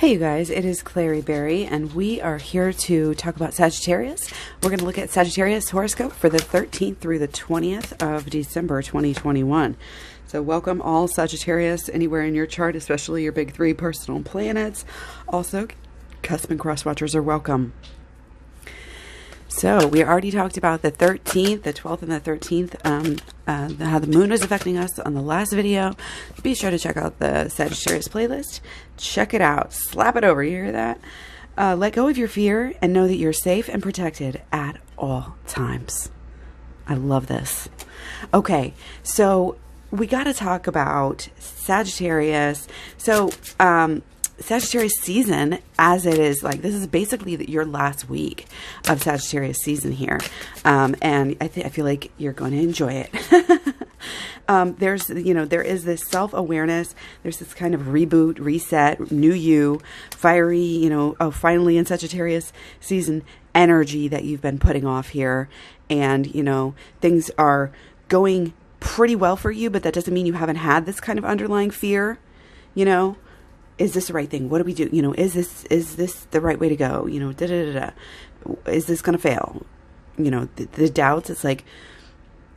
Hey you guys, it is Klaireeberry, and we are here to talk about Sagittarius. We're going to look at Sagittarius horoscope for the 13th through the 20th of December 2021. So welcome all Sagittarius anywhere in your chart, especially your big three personal planets. Also, cusp and cross watchers are welcome. So we already talked about the 13th, the 12th and the 13th, how the moon is affecting us on the last video. Be sure to check out the Sagittarius playlist. Check it out. Slap it over. You hear that? Let go of your fear and know that you're safe and protected at all times. I love this. Okay, so we got to talk about Sagittarius. So, Sagittarius season, as it is, like, this is basically your last week of Sagittarius season here, and I feel like you're going to enjoy it. There is this self-awareness. There's this kind of reboot, reset, new you, fiery, finally in Sagittarius season energy that you've been putting off here, and things are going pretty well for you, but that doesn't mean you haven't had this kind of underlying fear. Is this the right thing? What do we do? Is this the right way to go? Is this going to fail? The doubts, it's like,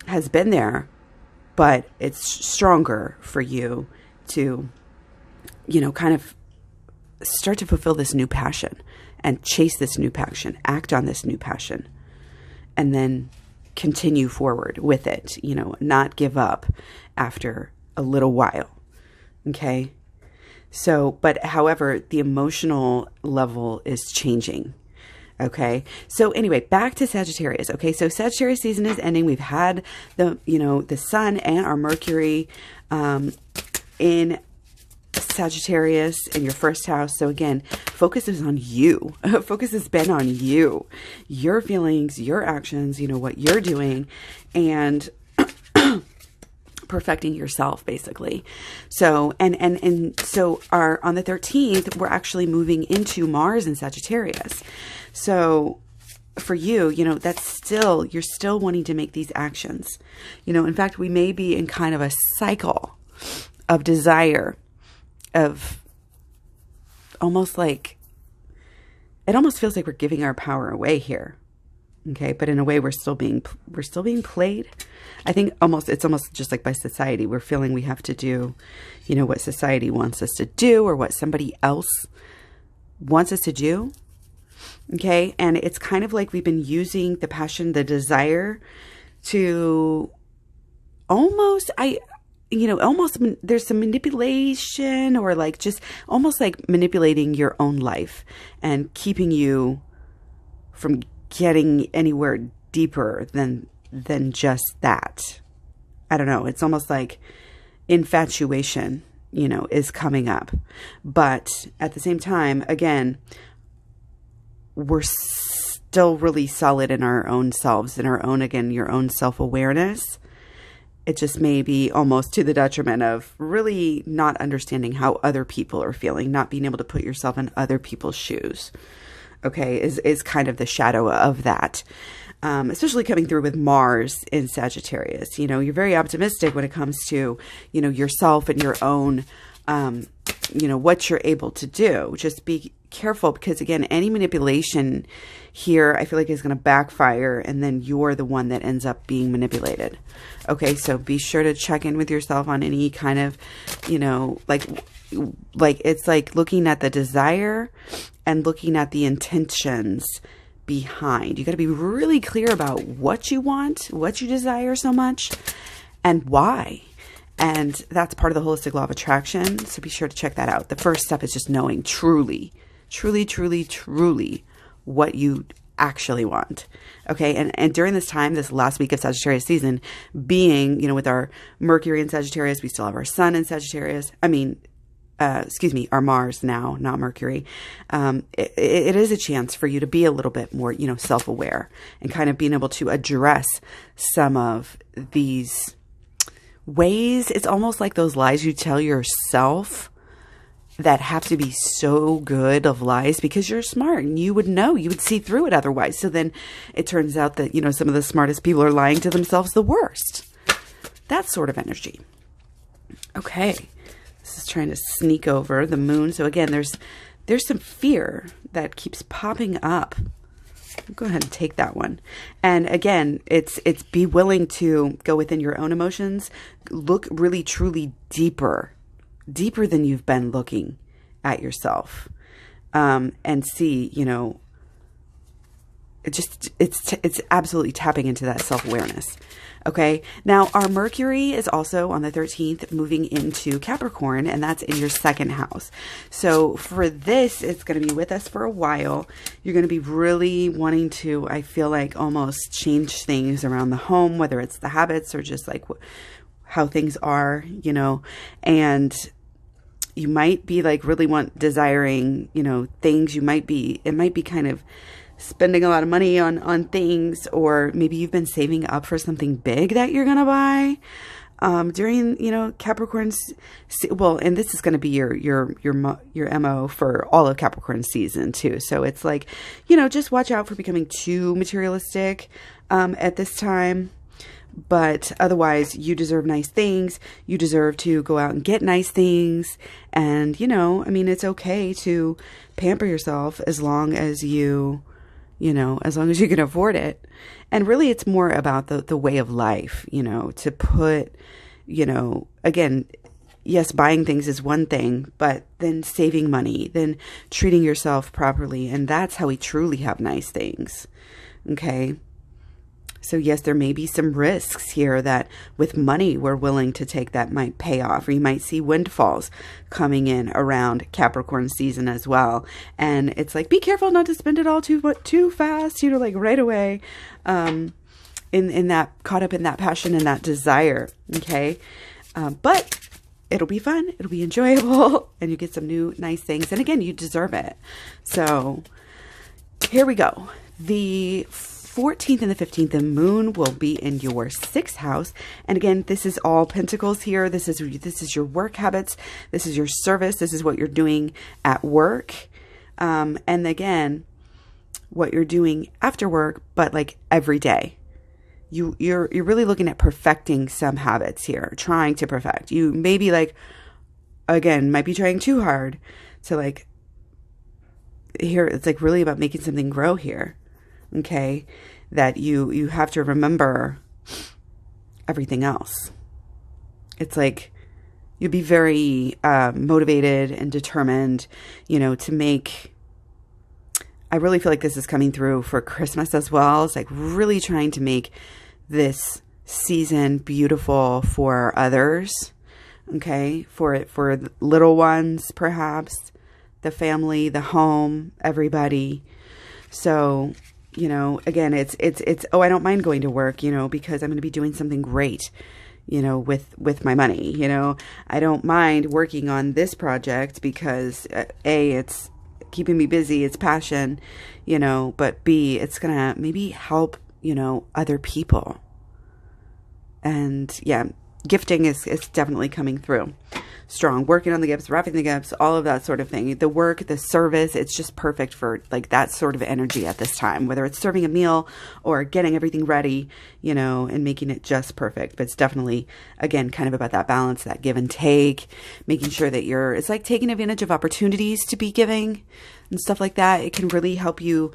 has been there, but it's stronger for you to, kind of start to fulfill this new passion and chase this new passion, act on this new passion, and then continue forward with it, not give up after a little while. Okay. So, but however, the emotional level is changing. Okay. So anyway, back to Sagittarius. Okay. So Sagittarius season is ending. We've had the sun and our Mercury, in Sagittarius in your first house. So again, focus is on you. Focus has been on you, your feelings, your actions, what you're doing, and perfecting yourself, basically. So, and so on the 13th, we're actually moving into Mars in Sagittarius. So for you, you're still wanting to make these actions. In fact, we may be in kind of a cycle of desire, of almost like, it almost feels like we're giving our power away here. Okay. But in a way, we're still being played. I think it's almost just like by society, we're feeling we have to do, what society wants us to do, or what somebody else wants us to do. Okay. And it's kind of like we've been using the passion, the desire to almost, there's some manipulation, or like just almost like manipulating your own life and keeping you from getting anywhere deeper than just that. I don't know. It's almost like infatuation, is coming up. But at the same time, again, we're still really solid in our own selves, in our own, again, your own self-awareness. It just may be almost to the detriment of really not understanding how other people are feeling, not being able to put yourself in other people's shoes. Okay, is kind of the shadow of that. Especially coming through with Mars in Sagittarius. You're very optimistic when it comes to, yourself and your own, what you're able to do. Just be careful, because again, any manipulation here, I feel like is going to backfire, and then you're the one that ends up being manipulated. Okay, so be sure to check in with yourself on any kind of, like it's like looking at the desire and looking at the intentions behind. You got to be really clear about what you want, what you desire so much, and why. And that's part of the holistic law of attraction. So be sure to check that out. The first step is just knowing truly what you actually want. Okay. And during this time, this last week of Sagittarius season, being, with our Mercury in Sagittarius, we still have our sun in Sagittarius. Our Mars now, not Mercury. It is a chance for you to be a little bit more, self-aware, and kind of being able to address some of these ways. It's almost like those lies you tell yourself that have to be so good of lies, because you're smart and you would know, you would see through it otherwise. So then it turns out that, some of the smartest people are lying to themselves the worst. That sort of energy. Okay. This is trying to sneak over the moon. So again, there's there's some fear that keeps popping up. Go ahead and take that one. And again, it's be willing to go within your own emotions. Look really, truly deeper than you've been looking at yourself. And see, it's absolutely tapping into that self-awareness. Okay. Now our Mercury is also on the 13th moving into Capricorn, and that's in your second house. So for this, it's going to be with us for a while. You're going to be really wanting to, I feel like, almost change things around the home, whether it's the habits or just like how things are, and you might be like really desiring, things. It might be kind of spending a lot of money on things, or maybe you've been saving up for something big that you're going to buy, during, Capricorn's, well, and this is going to be your MO for all of Capricorn season too. So it's like, just watch out for becoming too materialistic, at this time. But otherwise, you deserve nice things. You deserve to go out and get nice things. And, it's okay to pamper yourself as long as as long as you can afford it. And really, it's more about the way of life, to put, again, yes, buying things is one thing, but then saving money, then treating yourself properly. And that's how we truly have nice things. Okay. So yes, there may be some risks here that with money we're willing to take that might pay off, or you might see windfalls coming in around Capricorn season as well. And it's like, be careful not to spend it all too fast, like right away, in that, caught up in that passion and that desire. Okay. But it'll be fun. It'll be enjoyable, and you get some new nice things. And again, you deserve it. So here we go. The 14th and the 15th, the moon will be in your 6th house. And again, this is all pentacles here. This is your work habits. This is your service. This is what you're doing at work. And again, what you're doing after work, but like every day. You're really looking at perfecting some habits here, trying to perfect. You maybe might be trying too hard to here. It's really about making something grow here. Okay, that you have to remember everything else. It's like you'd be very motivated and determined, to make. I really feel like this is coming through for Christmas as well. It's like really trying to make this season beautiful for others. Okay, for little ones, perhaps the family, the home, everybody. So. Again, it's, oh, I don't mind going to work, because I'm going to be doing something great, with my money, I don't mind working on this project because it's keeping me busy. It's passion, but B, it's going to maybe help, other people. And yeah, gifting is definitely coming through strong, working on the gifts, wrapping the gifts, all of that sort of thing. The work, the service, it's just perfect for that sort of energy at this time, whether it's serving a meal or getting everything ready, and making it just perfect. But it's definitely, again, kind of about that balance, that give and take, making sure that it's like taking advantage of opportunities to be giving and stuff like that. It can really help you,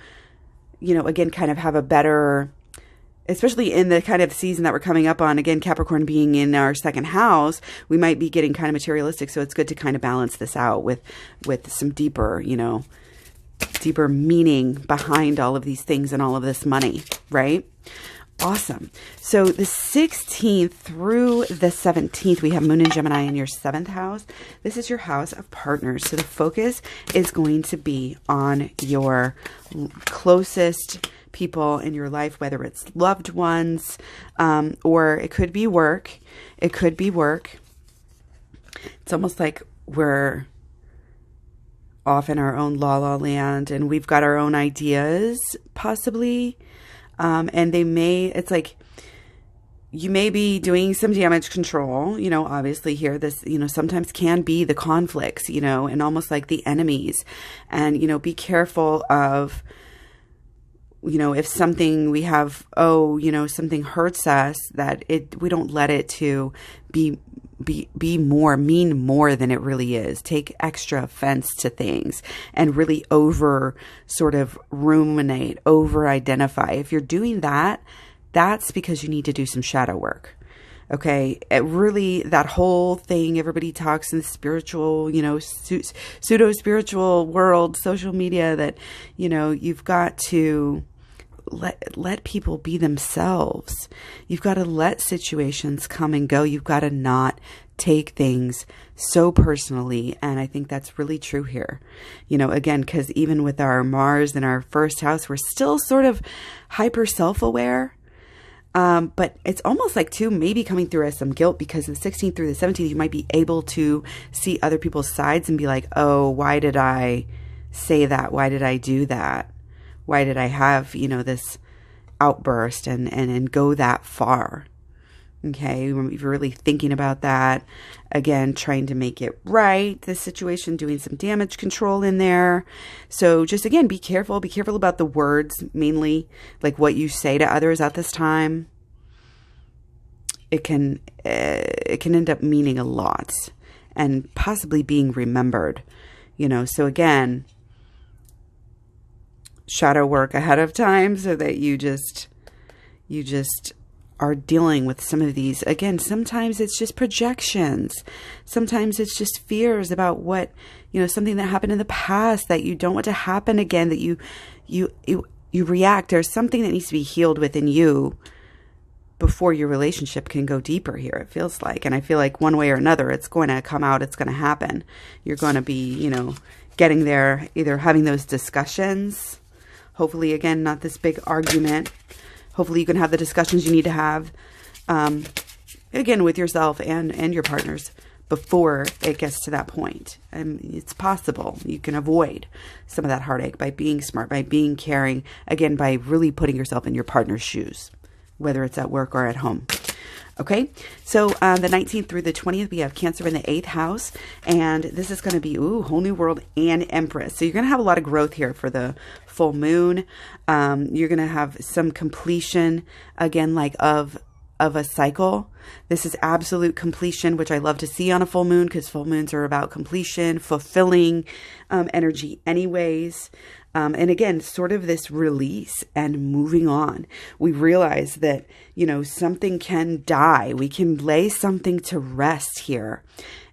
again, kind of have a better, especially in the kind of season that we're coming up on, again, Capricorn being in our 2nd house, we might be getting kind of materialistic. So it's good to kind of balance this out with some deeper, deeper meaning behind all of these things and all of this money, right? Awesome. So the 16th through the 17th, we have Moon and Gemini in your 7th house. This is your house of partners. So the focus is going to be on your closest people in your life, whether it's loved ones, or it could be work. It could be work. It's almost like we're off in our own la land and we've got our own ideas, possibly. And it's like you may be doing some damage control, obviously here, this, sometimes can be the conflicts, and almost like the enemies. And, be careful of, if something we have, something hurts us, that we don't let it to be mean more than it really is. Take extra offense to things and really sort of ruminate, over identify. If you're doing that, that's because you need to do some shadow work. Okay, that whole thing, everybody talks in the spiritual, pseudo-spiritual world, social media, that, you've got to let people be themselves. You've got to let situations come and go. You've got to not take things so personally. And I think that's really true here. Again, because even with our Mars in our first house, we're still sort of hyper self-aware. But it's almost like too, maybe coming through as some guilt, because the 16th through the 17th, you might be able to see other people's sides and be like, oh, why did I say that? Why did I do that? Why did I have, this outburst and go that far? Okay. If you're really thinking about that, again, trying to make it right, the situation, doing some damage control in there. So just, again, be careful about the words, mainly like what you say to others at this time. It can end up meaning a lot and possibly being remembered, so again, shadow work ahead of time so that you just are dealing with some of these. Again, sometimes it's just projections. Sometimes it's just fears about what, something that happened in the past that you don't want to happen again, that you react. There's something that needs to be healed within you before your relationship can go deeper here, it feels like. And I feel like one way or another, it's going to come out, it's going to happen. You're going to be, getting there, either having those discussions, hopefully, again, not this big argument. Hopefully you can have the discussions you need to have, again, with yourself and your partners before it gets to that point. It's possible you can avoid some of that heartache by being smart, by being caring, again, by really putting yourself in your partner's shoes, whether it's at work or at home. Okay, so the 19th through the 20th, we have Cancer in the 8th house, and this is going to be, whole new world and Empress. So you're going to have a lot of growth here for the full moon. You're going to have some completion, again, like of a cycle. This is absolute completion, which I love to see on a full moon, because full moons are about completion, fulfilling energy anyways. And again, sort of this release and moving on. We realize that, something can die. We can lay something to rest here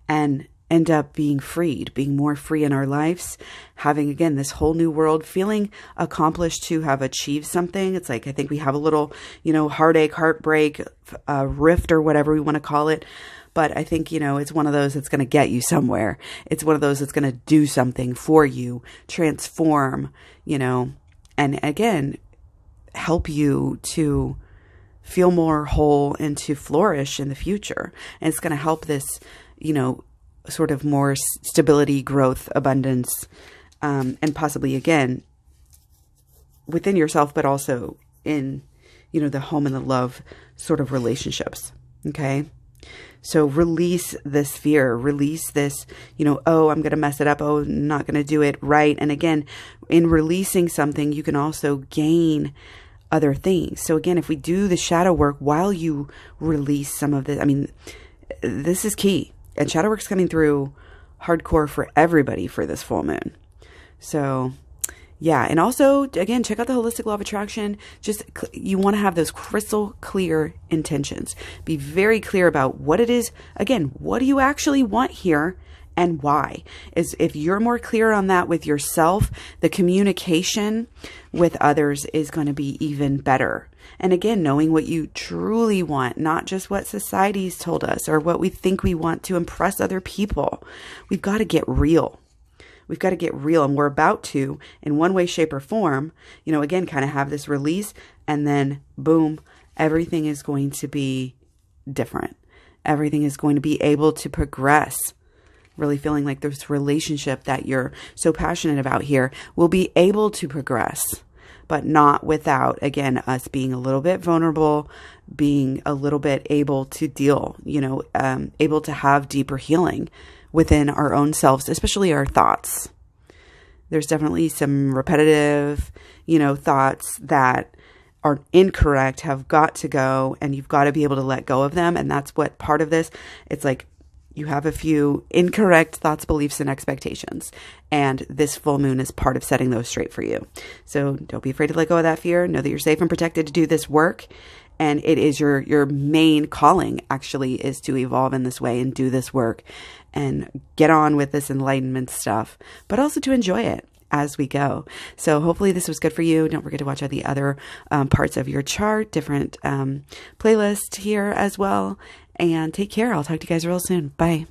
and end up being freed, being more free in our lives, having, again, this whole new world, feeling accomplished to have achieved something. It's like, I think we have a little, heartache, heartbreak, rift, or whatever we want to call it. But I think, it's one of those that's going to get you somewhere. It's one of those that's going to do something for you, transform, and again, help you to feel more whole and to flourish in the future. And it's going to help this, sort of more stability, growth, abundance, and possibly, again, within yourself, but also in, the home and the love sort of relationships. Okay. So release this fear, release this, oh, I'm going to mess it up. Oh, I'm not going to do it right. And again, in releasing something, you can also gain other things. So again, if we do the shadow work while you release some of this, this is key. And shadow work's coming through hardcore for everybody for this full moon. So yeah. And also, again, check out the holistic law of attraction. Just, you want to have those crystal clear intentions. Be very clear about what it is. Again, what do you actually want here and why? If you're more clear on that with yourself, the communication with others is going to be even better. And again, knowing what you truly want, not just what society's told us or what we think we want to impress other people. We've got to get real. We've got to get real, and we're about to, in one way, shape, or form, again, kind of have this release, and then boom, everything is going to be different. Everything is going to be able to progress. Really feeling like this relationship that you're so passionate about here will be able to progress, but not without, again, us being a little bit vulnerable, being a little bit able to deal, able to have deeper healing within our own selves, especially our thoughts. There's definitely some repetitive, thoughts that are incorrect, have got to go, and you've got to be able to let go of them. And that's what part of this, it's like you have a few incorrect thoughts, beliefs, and expectations. And this full moon is part of setting those straight for you. So don't be afraid to let go of that fear. Know that you're safe and protected to do this work. And it is your main calling, actually, is to evolve in this way and do this work and get on with this enlightenment stuff, but also to enjoy it as we go. So hopefully this was good for you. Don't forget to watch out the other parts of your chart, different playlists here as well. And take care. I'll talk to you guys real soon. Bye.